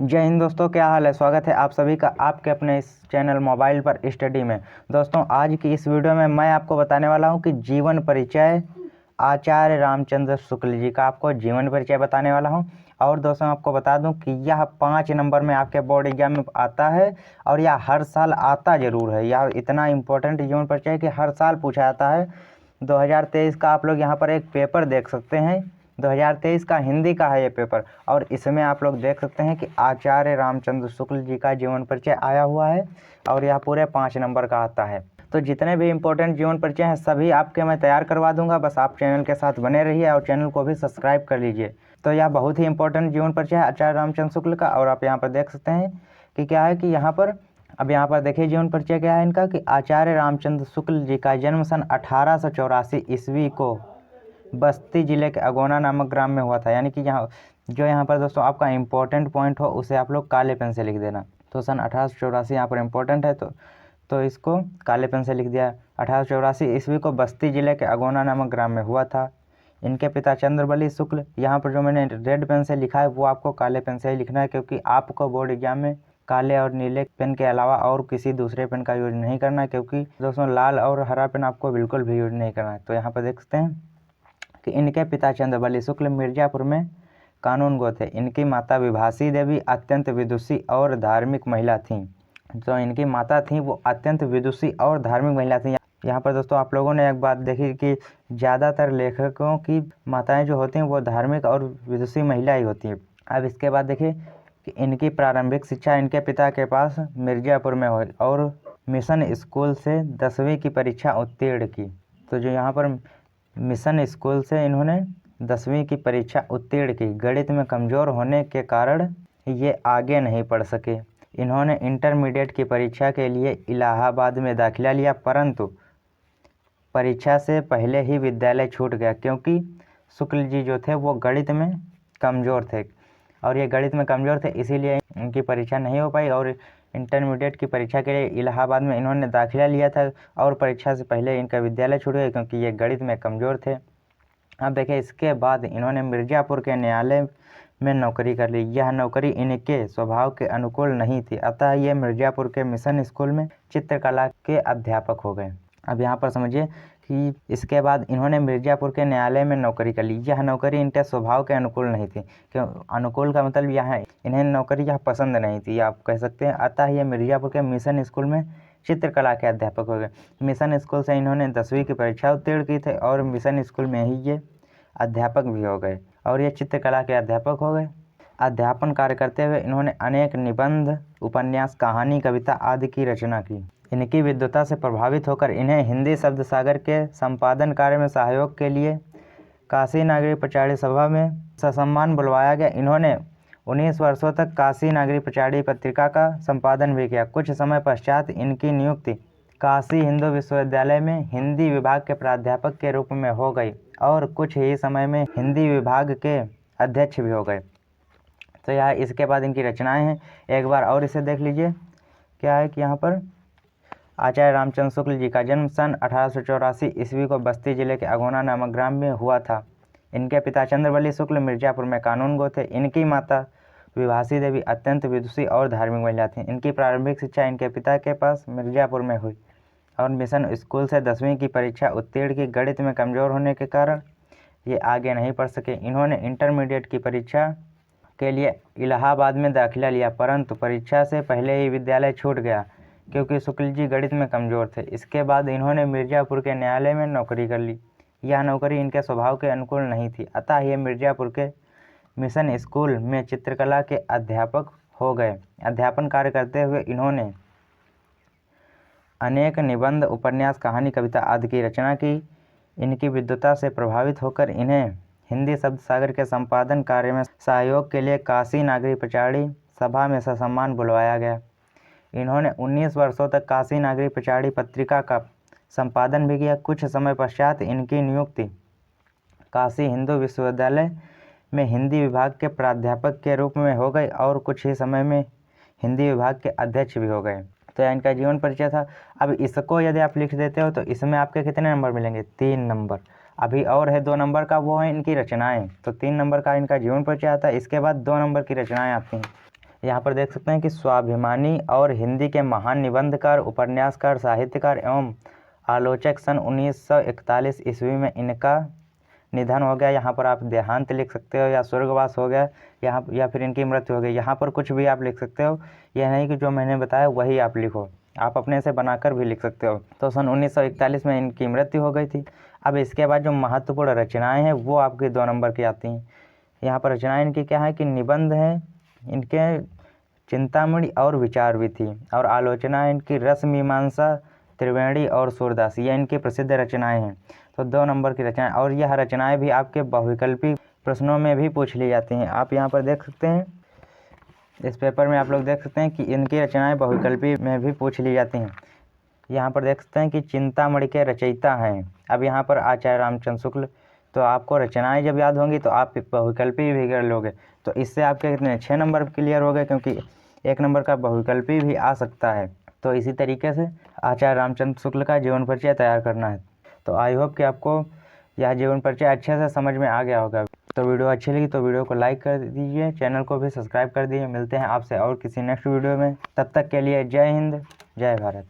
जय हिंद दोस्तों, क्या हाल है। स्वागत है आप सभी का आपके अपने इस चैनल मोबाइल पर स्टडी में। दोस्तों, आज की इस वीडियो में मैं आपको बताने वाला हूं कि जीवन परिचय आचार्य रामचंद्र शुक्ल जी का आपको जीवन परिचय बताने वाला हूं। और दोस्तों, आपको बता दूं कि यह 5 नंबर में आपके बोर्ड एग्जाम में आता है और यह हर साल आता ज़रूर है। यह इतना इम्पोर्टेंट जीवन परिचय है कि हर साल पूछा जाता है। 2023 का आप लोग यहाँ पर एक पेपर देख सकते हैं। 2023 का हिंदी का है ये पेपर, और इसमें आप लोग देख सकते हैं कि आचार्य रामचंद्र शुक्ल जी का जीवन परिचय आया हुआ है और यह पूरे 5 नंबर का आता है। तो जितने भी इम्पोर्टेंट जीवन परिचय हैं सभी आपके मैं तैयार करवा दूंगा। बस आप चैनल के साथ बने रहिए और चैनल को भी सब्सक्राइब कर लीजिए। तो यह बहुत ही इंपॉर्टेंट जीवन परिचय है आचार्य रामचंद्र शुक्ल का। और आप यहाँ पर देख सकते हैं कि क्या है कि यहाँ पर देखिए जीवन परिचय क्या है इनका, कि आचार्य रामचंद्र शुक्ल जी का जन्म सन 1884 ईस्वी को बस्ती जिले के अगोना नामक ग्राम में हुआ था। यानी कि यहाँ पर दोस्तों आपका इम्पोर्टेंट पॉइंट हो उसे आप लोग काले पेन से लिख देना। तो सन 1884 यहाँ पर इम्पोर्टेंट है, तो इसको काले पेन से लिख दिया। 1884 ईस्वी को बस्ती जिले के अगोना नामक ग्राम में हुआ था। इनके पिता चंद्रबली शुक्ल, यहाँ पर जो मैंने रेड पेन से लिखा है वो आपको काले पेन से ही लिखना है, क्योंकि आपको बोर्ड एग्जाम में काले और नीले पेन के अलावा और किसी दूसरे पेन का यूज नहीं करना है, क्योंकि दोस्तों लाल और हरा पेन आपको बिल्कुल भी यूज नहीं करना है। तो यहाँ पर देख सकते हैं कि इनके पिता चंद्रबली शुक्ल मिर्जापुर में कानून गो थे। इनकी माता विभासी देवी अत्यंत विदुषी और धार्मिक महिला थीं। जो इनकी माता थी वो अत्यंत विदुषी और धार्मिक महिला थी। यहाँ पर दोस्तों आप लोगों ने एक बात देखी कि ज़्यादातर लेखकों की माताएं जो होती हैं वो धार्मिक और विदुषी महिला ही होती हैं। अब इसके बाद देखिए कि इनकी प्रारंभिक शिक्षा इनके पिता के पास मिर्जापुर में हुई और मिशन स्कूल से 10वीं की परीक्षा उत्तीर्ण की। तो जो यहाँ पर मिशन स्कूल से इन्होंने 10वीं की परीक्षा उत्तीर्ण की। गणित में कमज़ोर होने के कारण ये आगे नहीं पढ़ सके। इन्होंने इंटरमीडिएट की परीक्षा के लिए इलाहाबाद में दाखिला लिया, परंतु परीक्षा से पहले ही विद्यालय छूट गया, क्योंकि शुक्ल जी जो थे वो गणित में कमज़ोर थे और ये गणित में कमज़ोर थे, इसीलिए इनकी परीक्षा नहीं हो पाई। और इंटरमीडिएट की परीक्षा के लिए इलाहाबाद में इन्होंने दाखिला लिया था और परीक्षा से पहले इनका विद्यालय छूट गया, क्योंकि ये गणित में कमज़ोर थे। अब देखिए इसके बाद इन्होंने मिर्ज़ापुर के न्यायालय में नौकरी कर ली। यह नौकरी इनके स्वभाव के अनुकूल नहीं थी, अतः ये मिर्ज़ापुर के मिशन स्कूल में चित्रकला के अध्यापक हो गए। अब यहाँ पर समझिए कि इसके बाद इन्होंने मिर्ज़ापुर के न्यायालय में नौकरी कर ली। यह नौकरी इनके स्वभाव के अनुकूल नहीं थी। क्यों अनुकूल का मतलब यह है इन्हें नौकरी यह पसंद नहीं थी, आप कह सकते हैं। अतः ये मिर्ज़ापुर के मिशन स्कूल में चित्रकला के अध्यापक हो गए। मिशन स्कूल से इन्होंने 10वीं की परीक्षा उत्तीर्ण की थी और मिशन स्कूल में ही ये अध्यापक भी हो गए और ये चित्रकला के अध्यापक हो गए। अध्यापन कार्य करते हुए इन्होंने अनेक निबंध, उपन्यास, कहानी, कविता आदि की रचना की। इनकी विद्वता से प्रभावित होकर इन्हें हिंदी शब्द सागर के संपादन कार्य में सहयोग के लिए काशी नागरी पचाड़ी सभा में ससम्मान बुलवाया गया। इन्होंने 19 वर्षों तक काशी नागरी पचाड़ी पत्रिका का संपादन भी किया। कुछ समय पश्चात इनकी नियुक्ति काशी हिंदू विश्वविद्यालय में हिंदी विभाग के प्राध्यापक के रूप में हो गई और कुछ ही समय में हिंदी विभाग के अध्यक्ष भी हो गए। तो यह इसके बाद इनकी रचनाएं हैं, एक बार और इसे देख लीजिए। क्या है कि यहाँ पर आचार्य रामचंद्र शुक्ल जी का जन्म सन 1884 ईस्वी को बस्ती जिले के अगोना नामक ग्राम में हुआ था। इनके पिता चंद्रबली शुक्ल मिर्जापुर में कानून गो थे। इनकी माता विभासी देवी अत्यंत विदुषी और धार्मिक महिला थीं। इनकी प्रारंभिक शिक्षा इनके पिता के पास मिर्जापुर में हुई और मिशन स्कूल से 10वीं की परीक्षा उत्तीर्ण की। गणित में कमज़ोर होने के कारण ये आगे नहीं पढ़ सके। इन्होंने इंटरमीडिएट की परीक्षा के लिए इलाहाबाद में दाखिला लिया, परंतु परीक्षा से पहले ही विद्यालय छूट गया, क्योंकि शुक्ल जी गणित में कमज़ोर थे। इसके बाद इन्होंने मिर्ज़ापुर के न्यायालय में नौकरी कर ली। यह नौकरी इनके स्वभाव के अनुकूल नहीं थी, अतः ये मिर्ज़ापुर के मिशन स्कूल में चित्रकला के अध्यापक हो गए। अध्यापन कार्य करते हुए इन्होंने अनेक निबंध, उपन्यास, कहानी, कविता आदि की रचना की। इनकी विद्वता से प्रभावित होकर इन्हें हिंदी शब्द सागर के संपादन कार्य में सहयोग के लिए काशी नागरी पचाड़ी सभा में ससम्मान बुलवाया गया। इन्होंने 19 वर्षों तक काशी नागरी पचाड़ी पत्रिका का संपादन भी किया। कुछ समय पश्चात इनकी नियुक्ति काशी हिंदू विश्वविद्यालय में हिंदी विभाग के प्राध्यापक के रूप में हो गई और कुछ ही समय में हिंदी विभाग के अध्यक्ष भी हो गए। तो यह इनका जीवन परिचय था। अब इसको यदि आप लिख देते हो तो इसमें आपके कितने नंबर मिलेंगे? 3 नंबर। अभी और है 2 नंबर का, वो है इनकी रचनाएं। तो 3 नंबर का इनका जीवन परिचय आता है। इसके बाद 2 नंबर की रचनाएं आती हैं। यहाँ पर देख सकते हैं कि स्वाभिमानी और हिंदी के महान निबंधकार, उपन्यासकार, साहित्यकार एवं आलोचक सन 1941 ईस्वी में इनका निधन हो गया। यहाँ पर आप देहांत लिख सकते हो या स्वर्गवास हो गया, यहाँ या फिर इनकी मृत्यु हो गई। यहाँ पर कुछ भी आप लिख सकते हो, यह नहीं कि जो मैंने बताया वही आप लिखो, आप अपने से बनाकर भी लिख सकते हो। तो सन 1941 में इनकी मृत्यु हो गई थी। अब इसके बाद जो महत्वपूर्ण रचनाएं हैं वो आपकी 2 नंबर की आती हैं। यहाँ पर रचनाएं इनकी क्या है कि निबंध हैं इनके, चिंतामणि और विचार भी थी, और आलोचना इनकी रस मीमांसा, त्रिवेणी और सूरदास, ये इनकी प्रसिद्ध रचनाएं हैं। तो 2 नंबर की रचनाएं, और यह रचनाएं भी आपके बहुविकल्पी प्रश्नों में भी पूछ ली जाती हैं। आप यहाँ पर देख सकते हैं, इस पेपर में आप लोग देख सकते हैं कि इनकी रचनाएं बहुविकल्पी में भी पूछ ली जाती हैं। यहाँ पर देख सकते हैं कि चिंतामणि के रचयिता हैं अब यहाँ पर आचार्य रामचंद्र शुक्ल। तो आपको रचनाएं जब याद होंगी तो आप बहुविकल्पी भी कर लोगे। तो इससे आपके कितने 6 नंबर क्लियर हो गए, क्योंकि 1 नंबर का बहुविकल्पी भी आ सकता है। तो इसी तरीके से आचार्य रामचंद्र शुक्ल का जीवन परिचय तैयार करना है। तो आई होप कि आपको यह जीवन परिचय अच्छे से समझ में आ गया होगा। तो वीडियो अच्छी लगी तो वीडियो को लाइक कर दीजिए, चैनल को भी सब्सक्राइब कर दीजिए। मिलते हैं आपसे और किसी नेक्स्ट वीडियो में, तब तक के लिए जय हिंद, जय भारत।